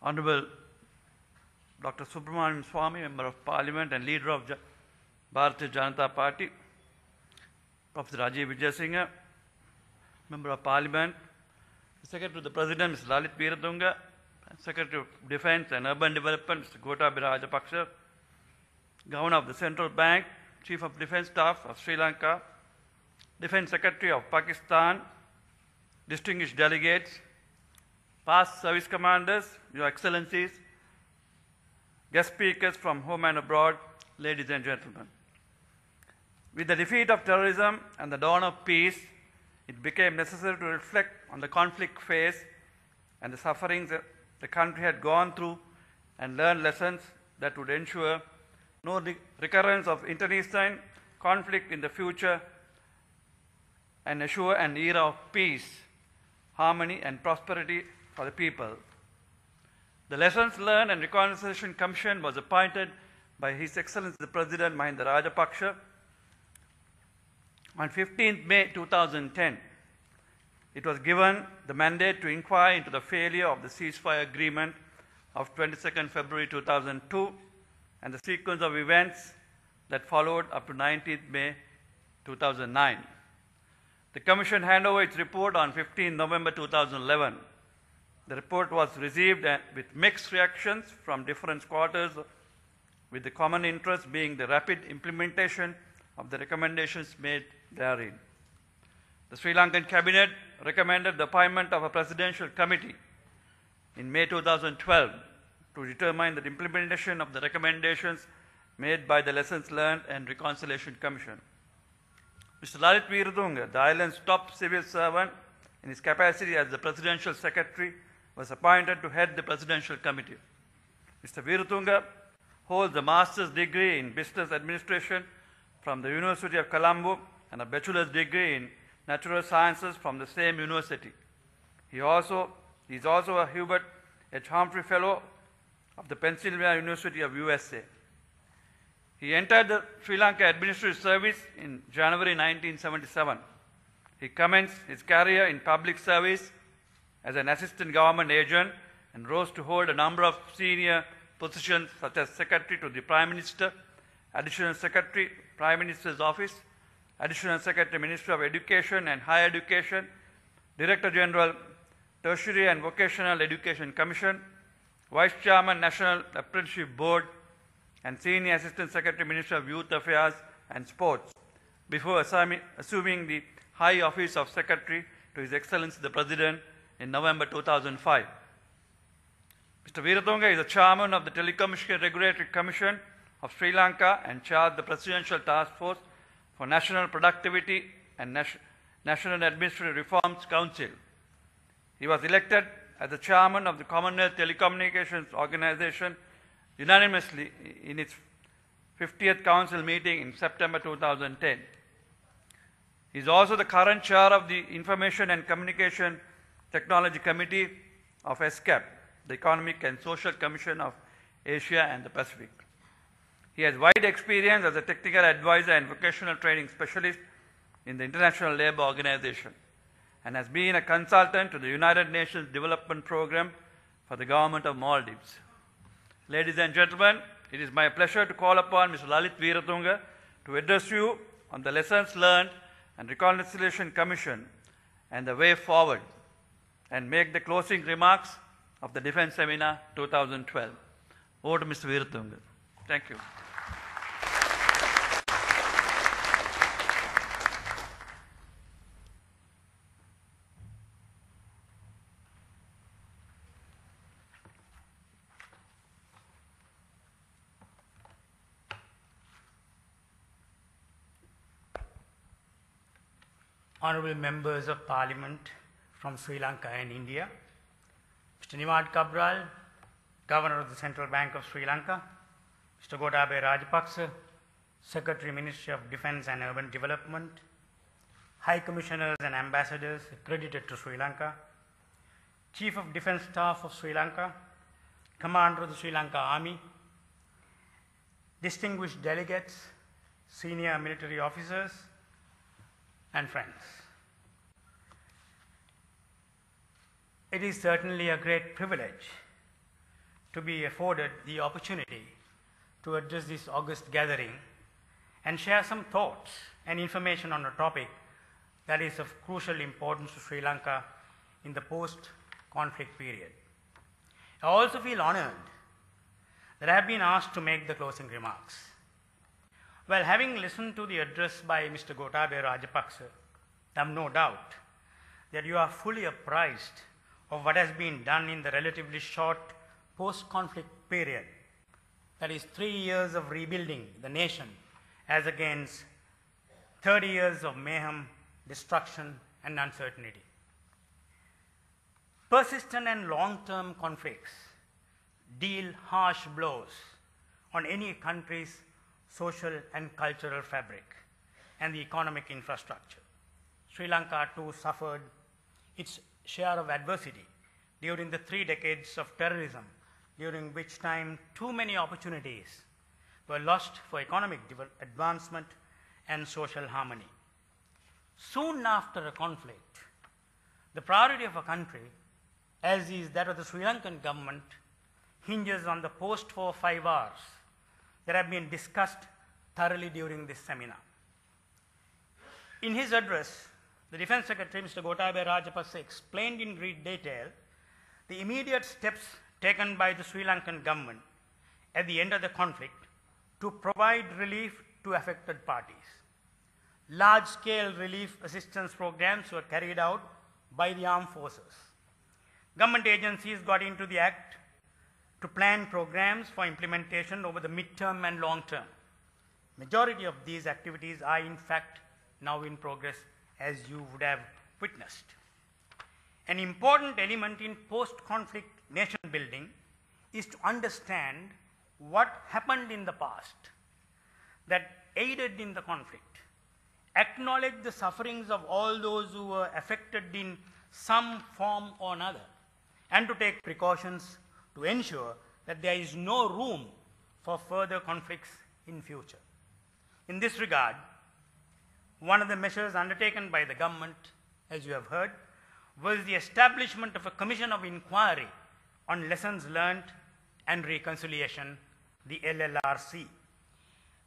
Honorable Dr. Subramanian Swamy, Member of Parliament and Leader of Bharatiya Janata Party, Professor Rajiv Vijayasinghe, Member of Parliament, Secretary to the President, Mr. Lalith Weerathunga, Secretary of Defence and Urban Development, Mr. Gotabaya Rajapaksa, Governor of the Central Bank, Chief of Defence Staff of Sri Lanka, Defence Secretary of Pakistan, distinguished delegates, past service commanders, Your Excellencies, guest speakers from home and abroad, ladies and gentlemen. With the defeat of terrorism and the dawn of peace, it became necessary to reflect on the conflict phase and the sufferings that the country had gone through and learn lessons that would ensure no recurrence of internecine conflict in the future and assure an era of peace, harmony and prosperity for the people. The Lessons Learned and Reconciliation Commission was appointed by His Excellency the President Mahinda Rajapaksa on 15th May 2010. It was given the mandate to inquire into the failure of the ceasefire agreement of 22nd February 2002 and the sequence of events that followed up to 19th May 2009. The Commission handed over its report on 15 November 2011. The report was received with mixed reactions from different quarters, with the common interest being the rapid implementation of the recommendations made therein. The Sri Lankan Cabinet recommended the appointment of a presidential committee in May 2012 to determine the implementation of the recommendations made by the Lessons Learned and Reconciliation Commission. Mr. Lalith Weerathunga, the island's top civil servant, in his capacity as the Presidential Secretary, was appointed to head the Presidential Committee. Mr. Weerathunga holds a master's degree in Business Administration from the University of Colombo and a bachelor's degree in Natural Sciences from the same university. He is also a Hubert H. Humphrey Fellow of the Pennsylvania University of USA. He entered the Sri Lanka Administrative Service in January 1977. He commenced his career in public service as an assistant government agent and rose to hold a number of senior positions such as Secretary to the Prime Minister, Additional Secretary, Prime Minister's Office, Additional Secretary, Ministry of Education and Higher Education, Director General, Tertiary and Vocational Education Commission, Vice Chairman, National Apprenticeship Board, and Senior Assistant Secretary, Ministry of Youth Affairs and Sports, before assuming the high office of Secretary to His Excellency the President in November 2005. Mr. Weerathunga is the Chairman of the Telecommunication Regulatory Commission of Sri Lanka and chairs the Presidential Task Force for National Productivity and National Administrative Reforms Council. He was elected as the Chairman of the Commonwealth Telecommunications Organization unanimously in its 50th Council meeting in September 2010. He is also the current chair of the Information and Communication Technology Committee of ESCAP, the Economic and Social Commission of Asia and the Pacific. He has wide experience as a technical advisor and vocational training specialist in the International Labour Organization and has been a consultant to the United Nations Development Programme for the Government of Maldives. Ladies and gentlemen, it is my pleasure to call upon Mr. Lalith Weerathunga to address you on the Lessons Learned and Reconciliation Commission and the way forward, and make the closing remarks of the Defence Seminar 2012. Over to Mr. Weerathunga. Thank you. Honourable Members of Parliament from Sri Lanka and India, Mr. Nimad Cabral, Governor of the Central Bank of Sri Lanka, Mr. Gotabaya Rajapaksa, Secretary, Ministry of Defence and Urban Development, High Commissioners and Ambassadors accredited to Sri Lanka, Chief of Defence Staff of Sri Lanka, Commander of the Sri Lanka Army, distinguished delegates, senior military officers, and friends. It is certainly a great privilege to be afforded the opportunity to address this august gathering and share some thoughts and information on a topic that is of crucial importance to Sri Lanka in the post-conflict period. I also feel honored that I have been asked to make the closing remarks. Well, having listened to the address by Mr. Gotabaya Rajapaksa, I have no doubt that you are fully apprised of what has been done in the relatively short post-conflict period, that is 3 years of rebuilding the nation as against 30 years of mayhem, destruction, and uncertainty. Persistent and long-term conflicts deal harsh blows on any country's social and cultural fabric and the economic infrastructure. Sri Lanka too suffered its share of adversity during the 3 decades of terrorism, during which time too many opportunities were lost for economic advancement and social harmony. Soon after a conflict, the priority of a country, as is that of the Sri Lankan government, hinges on the post-war 5 Rs that have been discussed thoroughly during this seminar. In his address, the Defense Secretary, Mr. Gotabaya Rajapaksa, explained in great detail the immediate steps taken by the Sri Lankan government at the end of the conflict to provide relief to affected parties. Large-scale relief assistance programs were carried out by the armed forces. Government agencies got into the act to plan programs for implementation over the mid-term and long-term. Majority of these activities are in fact now in progress, as you would have witnessed. An important element in post-conflict nation building is to understand what happened in the past that aided in the conflict, acknowledge the sufferings of all those who were affected in some form or another, and to take precautions to ensure that there is no room for further conflicts in future. In this regard, one of the measures undertaken by the government, as you have heard, was the establishment of a commission of inquiry on lessons learned and reconciliation, the LLRC.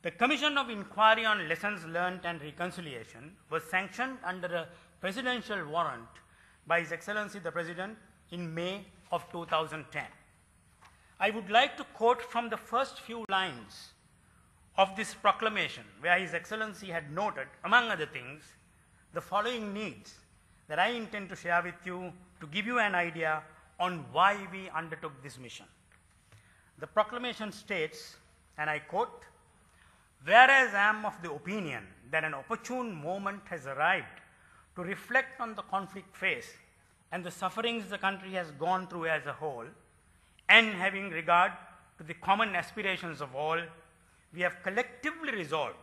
The Commission of Inquiry on Lessons Learned and Reconciliation was sanctioned under a presidential warrant by His Excellency the President in May of 2010. I would like to quote from the first few lines of this proclamation, where His Excellency had noted, among other things, the following needs that I intend to share with you to give you an idea on why we undertook this mission. The proclamation states, and I quote, "Whereas I am of the opinion that an opportune moment has arrived to reflect on the conflict phase and the sufferings the country has gone through as a whole, and having regard to the common aspirations of all, we have collectively resolved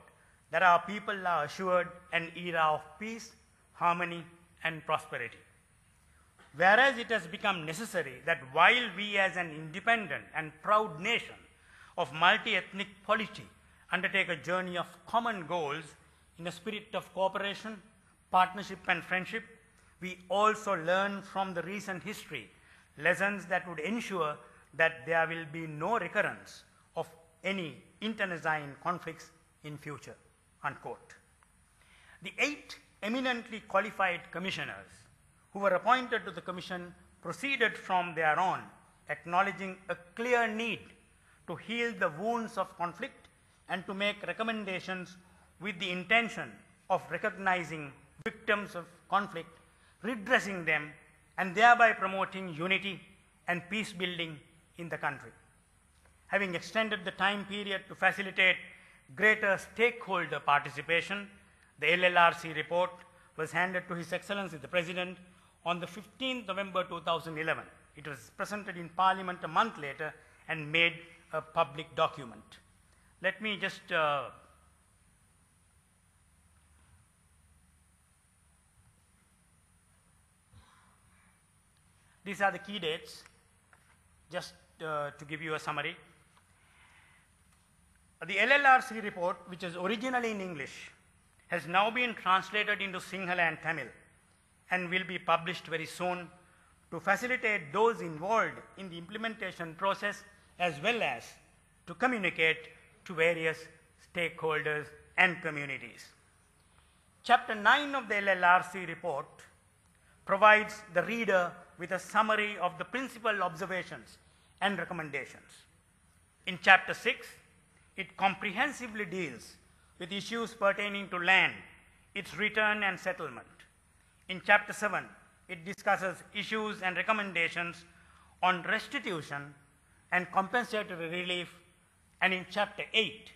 that our people are assured an era of peace, harmony, and prosperity. Whereas it has become necessary that while we as an independent and proud nation of multi-ethnic polity undertake a journey of common goals in a spirit of cooperation, partnership, and friendship, we also learn from the recent history lessons that would ensure that there will be no recurrence of any internecine conflicts in future," unquote. The 8 eminently qualified commissioners who were appointed to the commission proceeded from their own, acknowledging a clear need to heal the wounds of conflict and to make recommendations with the intention of recognizing victims of conflict, redressing them, and thereby promoting unity and peace building in the country. Having extended the time period to facilitate greater stakeholder participation, the LLRC report was handed to His Excellency the President on the 15th November 2011. It was presented in Parliament a month later and made a public document. Let me just these are the key dates, just to give you a summary. The LLRC report, which is originally in English, has now been translated into Sinhala and Tamil and will be published very soon to facilitate those involved in the implementation process as well as to communicate to various stakeholders and communities. Chapter 9 of the LLRC report provides the reader with a summary of the principal observations and recommendations. In Chapter 6, it comprehensively deals with issues pertaining to land, its return and settlement. In Chapter 7, it discusses issues and recommendations on restitution and compensatory relief, and in Chapter 8,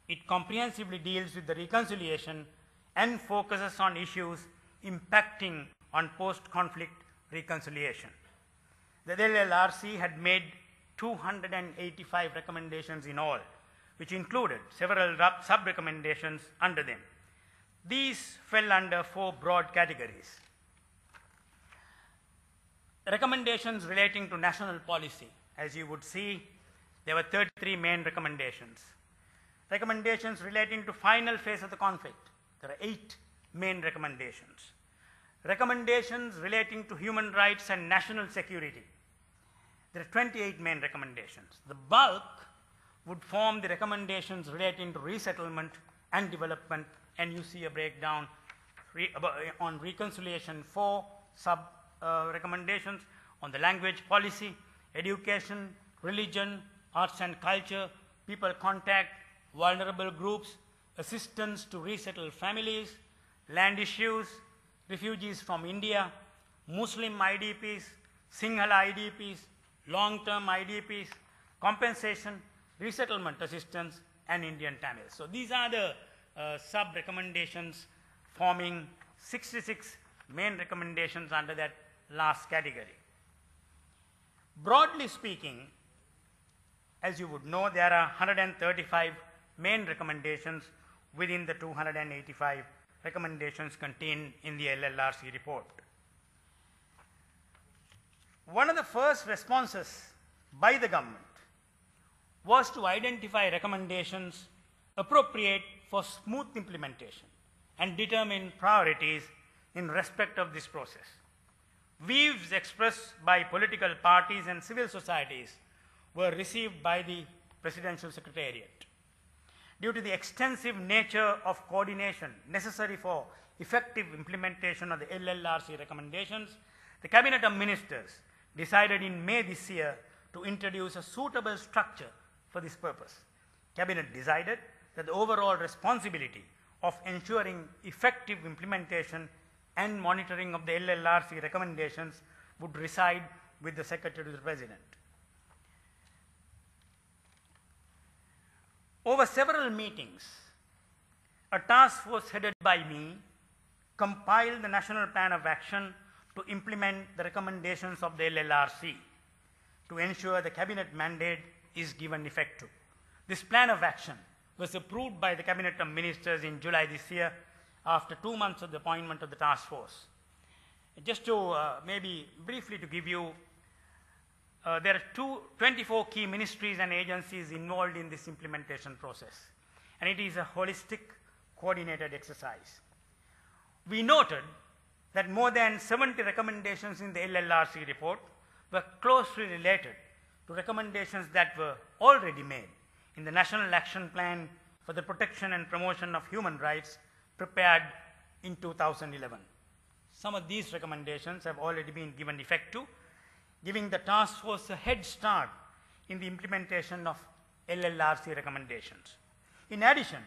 it comprehensively deals with the reconciliation and focuses on issues impacting on post-conflict reconciliation. The LLRC had made 285 recommendations in all, which included several sub-recommendations under them. These fell under 4 broad categories. Recommendations relating to national policy. As you would see, there were 33 main recommendations. Recommendations relating to final phase of the conflict. There are 8 main recommendations. Recommendations relating to human rights and national security. There are 28 main recommendations. The bulk would form the recommendations relating to resettlement and development, and you see a breakdown on reconciliation, 4 recommendations on the language policy, education, religion, arts and culture, people contact, vulnerable groups, assistance to resettle families, land issues, refugees from India, Muslim IDPs, Sinhala IDPs, long-term IDPs, compensation, resettlement assistance, and Indian Tamils. So these are the sub-recommendations forming 66 main recommendations under that last category. Broadly speaking, as you would know, there are 135 main recommendations within the 285 recommendations contained in the LLRC report. One of the first responses by the government was to identify recommendations appropriate for smooth implementation and determine priorities in respect of this process. Views expressed by political parties and civil societies were received by the Presidential Secretariat. Due to the extensive nature of coordination necessary for effective implementation of the LLRC recommendations, the Cabinet of Ministers decided in May this year to introduce a suitable structure for this purpose. Cabinet decided that the overall responsibility of ensuring effective implementation and monitoring of the LLRC recommendations would reside with the Secretary to the President. Over several meetings, a task force headed by me compiled the National Plan of Action to implement the recommendations of the LLRC to ensure the Cabinet mandate is given effect to. This plan of action was approved by the Cabinet of Ministers in July this year after 2 months of the appointment of the task force. Just to maybe briefly to give you, there are 24 key ministries and agencies involved in this implementation process, and it is a holistic, coordinated exercise. We noted that more than 70 recommendations in the LLRC report were closely related to recommendations that were already made in the National Action Plan for the Protection and Promotion of Human Rights prepared in 2011. Some of these recommendations have already been given effect to, giving the task force a head start in the implementation of LLRC recommendations. In addition,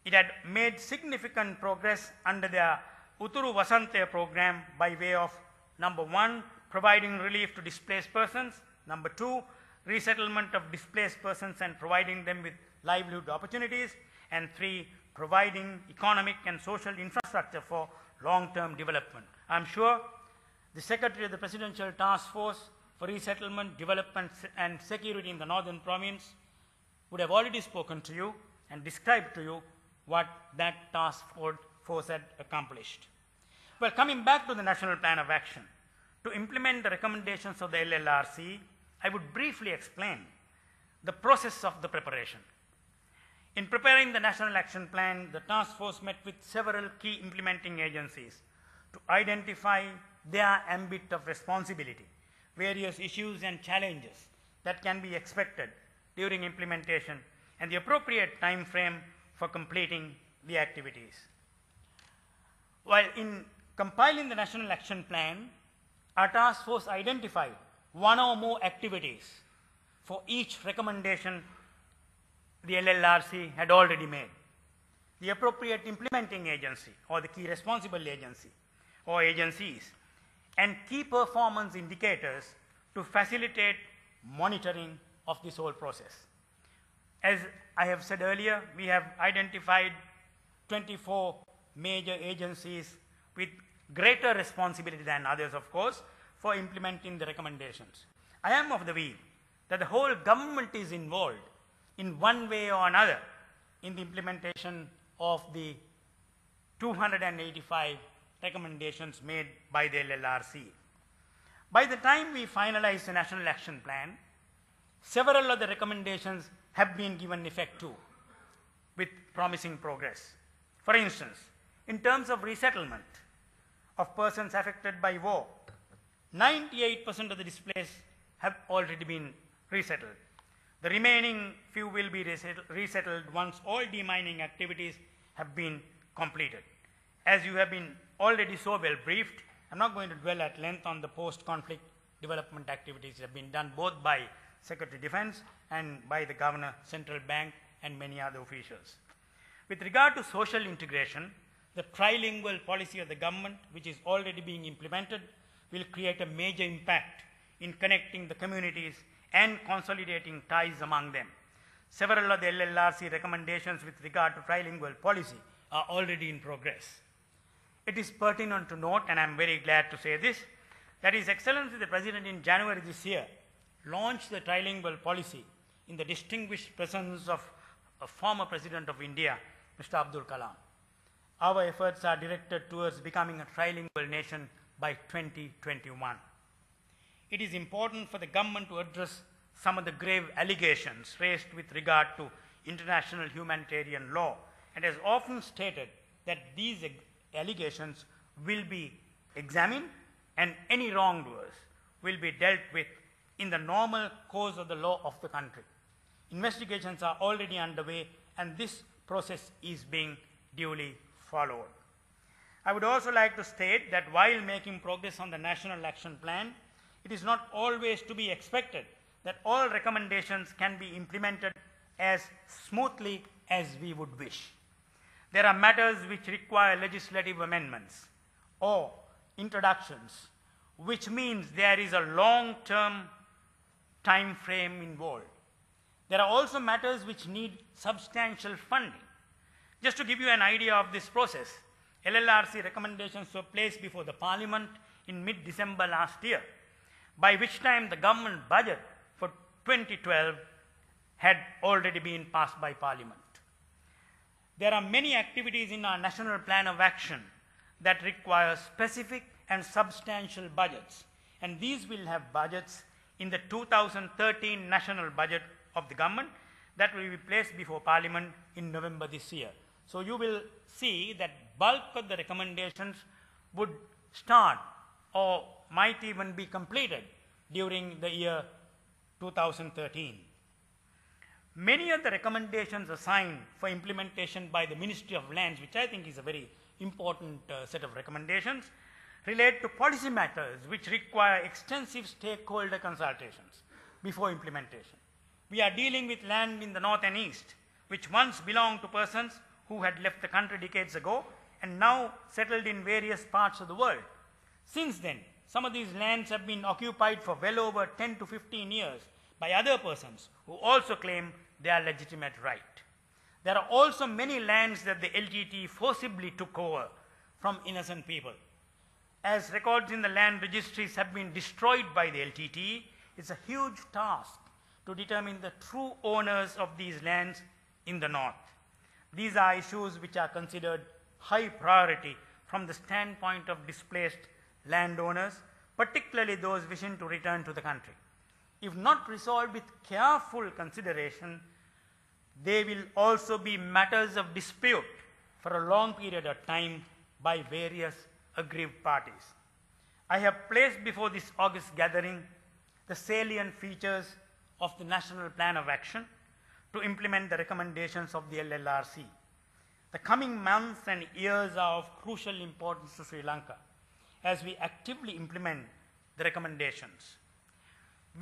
it had made significant progress under the Utturu Vasante program by way of, number 1, providing relief to displaced persons, number 2, resettlement of displaced persons and providing them with livelihood opportunities, and 3, providing economic and social infrastructure for long-term development. I am sure the Secretary of the Presidential Task Force for Resettlement, Development and Security in the Northern Province would have already spoken to you and described to you what that task force had accomplished. Well, coming back to the National Plan of Action, to implement the recommendations of the LLRC, I would briefly explain the process of the preparation. In preparing the National Action Plan, the task force met with several key implementing agencies to identify their ambit of responsibility, various issues and challenges that can be expected during implementation and the appropriate time frame for completing the activities. While in compiling the National Action Plan, our task force identified one or more activities for each recommendation the LLRC had already made. The appropriate implementing agency or the key responsible agency or agencies and key performance indicators to facilitate monitoring of this whole process. As I have said earlier, we have identified 24 major agencies with greater responsibility than others, of course, for implementing the recommendations. I am of the view that the whole government is involved in one way or another in the implementation of the 285 recommendations made by the LLRC. By the time we finalize the National Action Plan, several of the recommendations have been given effect to, with promising progress. For instance, in terms of resettlement of persons affected by war, 98% of the displaced have already been resettled. The remaining few will be resettled once all demining activities have been completed. As you have been already so well briefed, I'm not going to dwell at length on the post-conflict development activities that have been done both by Secretary of Defense and by the Governor, Central Bank, and many other officials. With regard to social integration, the trilingual policy of the government, which is already being implemented, will create a major impact in connecting the communities and consolidating ties among them. Several of the LLRC recommendations with regard to trilingual policy are already in progress. It is pertinent to note, and I am very glad to say this, that His Excellency the President in January this year launched the trilingual policy in the distinguished presence of a former President of India, Mr. Abdul Kalam. Our efforts are directed towards becoming a trilingual nation by 2021. It is important for the government to address some of the grave allegations raised with regard to international humanitarian law, and has often stated that these allegations will be examined and any wrongdoers will be dealt with in the normal course of the law of the country. Investigations are already underway and this process is being duly followed. I would also like to state that while making progress on the National Action Plan, it is not always to be expected that all recommendations can be implemented as smoothly as we would wish. There are matters which require legislative amendments or introductions, which means there is a long-term time frame involved. There are also matters which need substantial funding. Just to give you an idea of this process, LLRC recommendations were placed before the Parliament in mid-December last year, by which time the government budget for 2012 had already been passed by Parliament. There are many activities in our National Plan of Action that require specific and substantial budgets, and these will have budgets in the 2013 national budget of the government that will be placed before Parliament in November this year. So you will see that bulk of the recommendations would start or might even be completed during the year 2013. Many of the recommendations assigned for implementation by the Ministry of Lands, which I think is a very important set of recommendations, relate to policy matters which require extensive stakeholder consultations before implementation. We are dealing with land in the north and east, which once belonged to persons who had left the country decades ago and now settled in various parts of the world. Since then, some of these lands have been occupied for well over 10 to 15 years by other persons who also claim their legitimate right. There are also many lands that the LTT forcibly took over from innocent people. As records in the land registries have been destroyed by the LTT, it's a huge task to determine the true owners of these lands in the north. These are issues which are considered high priority from the standpoint of displaced landowners, particularly those wishing to return to the country. If not resolved with careful consideration, they will also be matters of dispute for a long period of time by various aggrieved parties. I have placed before this August gathering the salient features of the National Plan of Action to implement the recommendations of the LLRC. The coming months and years are of crucial importance to Sri Lanka as we actively implement the recommendations.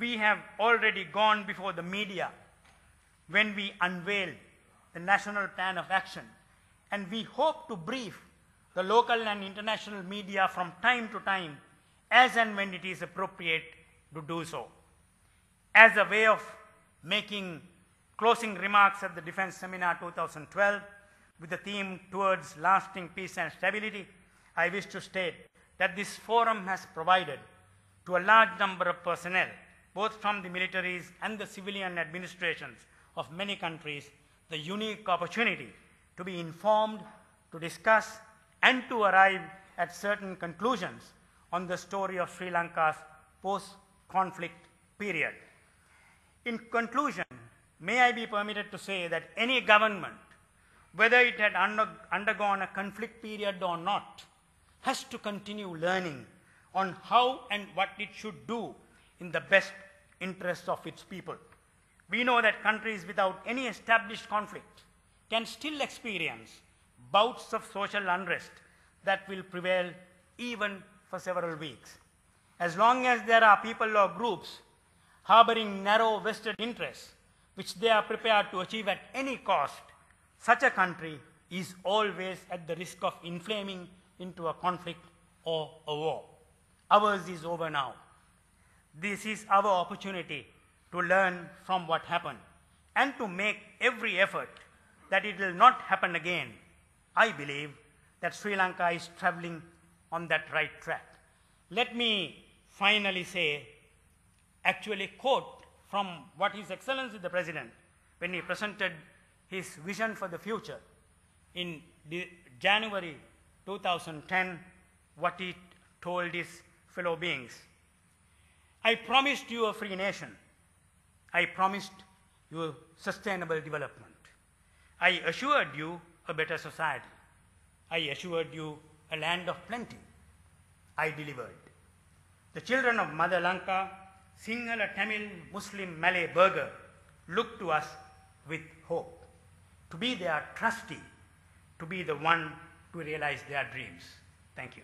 We have already gone before the media when we unveiled the National Plan of Action, and we hope to brief the local and international media from time to time as and when it is appropriate to do so. As a way of making closing remarks at the Defense Seminar 2012 with the theme towards lasting peace and stability, I wish to state that this forum has provided to a large number of personnel, both from the militaries and the civilian administrations of many countries, the unique opportunity to be informed, to discuss, and to arrive at certain conclusions on the story of Sri Lanka's post-conflict period. In conclusion, may I be permitted to say that any government, whether it had undergone a conflict period or not, has to continue learning on how and what it should do in the best interests of its people. We know that countries without any established conflict can still experience bouts of social unrest that will prevail even for several weeks. As long as there are people or groups harboring narrow vested interests, which they are prepared to achieve at any cost, such a country is always at the risk of inflaming into a conflict or a war. Ours is over now. This is our opportunity to learn from what happened and to make every effort that it will not happen again. I believe that Sri Lanka is traveling on that right track. Let me finally say, actually quote from what His Excellency the President, when he presented his vision for the future in January 2010, what he told his fellow beings. I promised you a free nation. I promised you sustainable development. I assured you a better society. I assured you a land of plenty. I delivered. The children of Mother Lanka, Sinhala, Tamil, Muslim, Malay, Burgher, look to us with hope, to be their trustee, to be the one to realize their dreams. Thank you.